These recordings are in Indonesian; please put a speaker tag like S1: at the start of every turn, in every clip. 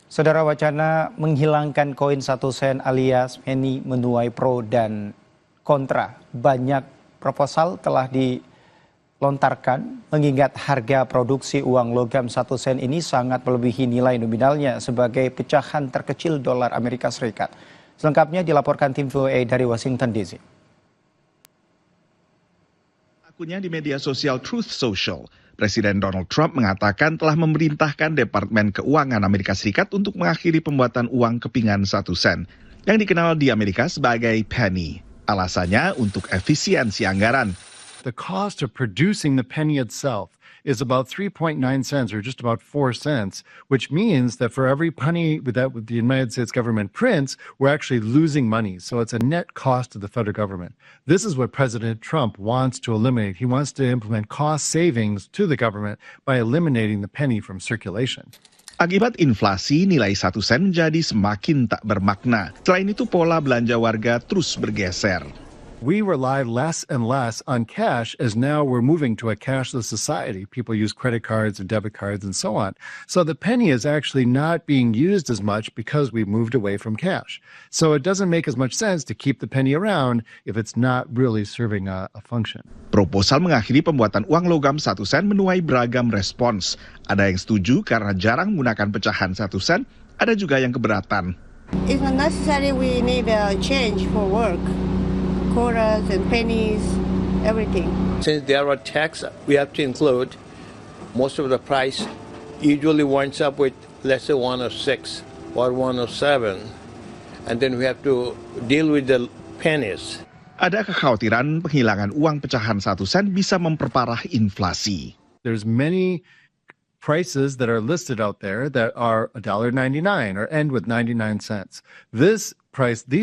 S1: Saudara, wacana menghilangkan koin 1 sen alias penny menuai pro dan kontra. Banyak proposal telah dilontarkan mengingat harga produksi uang logam 1 sen ini sangat melebihi nilai nominalnya sebagai pecahan terkecil dolar Amerika Serikat. Selengkapnya dilaporkan tim VOA dari Washington DC.
S2: Akunnya di media sosial Truth Social, Presiden Donald Trump mengatakan telah memerintahkan Departemen Keuangan Amerika Serikat untuk mengakhiri pembuatan uang kepingan 1 sen yang dikenal di Amerika sebagai penny. Alasannya untuk efisiensi anggaran.
S3: The cost of producing the penny itself is about 3.9 cents or just about 4 cents, which means that for every penny that the United States government prints, we're actually losing money. So it's a net cost to the federal government. This is what President Trump wants to eliminate. He wants to implement cost savings to the government by eliminating the penny from circulation.
S2: Akibat inflasi, nilai 1 sen menjadi semakin tak bermakna. Selain itu, pola belanja warga terus bergeser.
S3: We rely less and less on cash as now we're moving to a cashless society. People use credit cards and debit cards and so on. So the penny is actually not being used as much because we've moved away from cash. So it doesn't make as much sense to keep the penny around if it's not really serving a function.
S2: Proposal mengakhiri pembuatan uang logam 1 sen menuai beragam respons. Ada yang setuju karena jarang menggunakan pecahan 1 sen, ada juga yang keberatan.
S4: It's not necessary we need a change for work. Quarters and pennies, everything.
S5: Since there are tax we have to include, most of the price usually winds up with let's say 106 or 107, and then we have to deal with the pennies.
S2: Ada kekhawatiran penghilangan uang pecahan 1 sen bisa memperparah inflasi.
S3: There's many prices that are listed out there that are $1.99 or end with 99 cents. These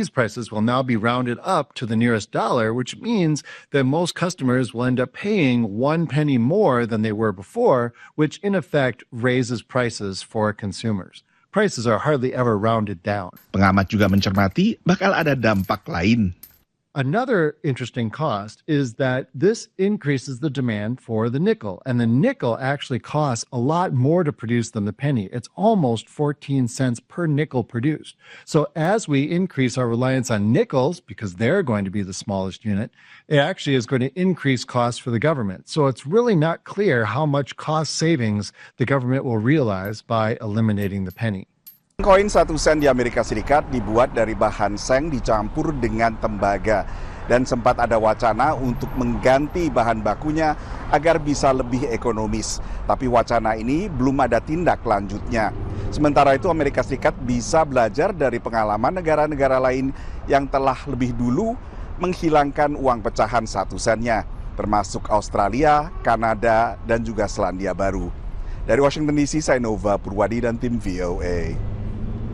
S3: prices will now be rounded up to the nearest dollar, which means that most customers will end up paying 1 penny more than they were before, which in effect raises prices for consumers. Prices are hardly ever rounded down.
S2: Pengamat juga mencermati bakal ada dampak lain.
S3: Another interesting cost is that this increases the demand for the nickel, and the nickel actually costs a lot more to produce than the penny. It's almost 14 cents per nickel produced. So as we increase our reliance on nickels, because they're going to be the smallest unit, it actually is going to increase costs for the government. So it's really not clear how much cost savings the government will realize by eliminating the penny.
S6: Koin 1 sen di Amerika Serikat dibuat dari bahan seng dicampur dengan tembaga dan sempat ada wacana untuk mengganti bahan bakunya agar bisa lebih ekonomis. Tapi wacana ini belum ada tindak lanjutnya. Sementara itu Amerika Serikat bisa belajar dari pengalaman negara-negara lain yang telah lebih dulu menghilangkan uang pecahan 1 sennya, termasuk Australia, Kanada, dan juga Selandia Baru. Dari Washington DC, saya Nova Purwadi dan tim VOA.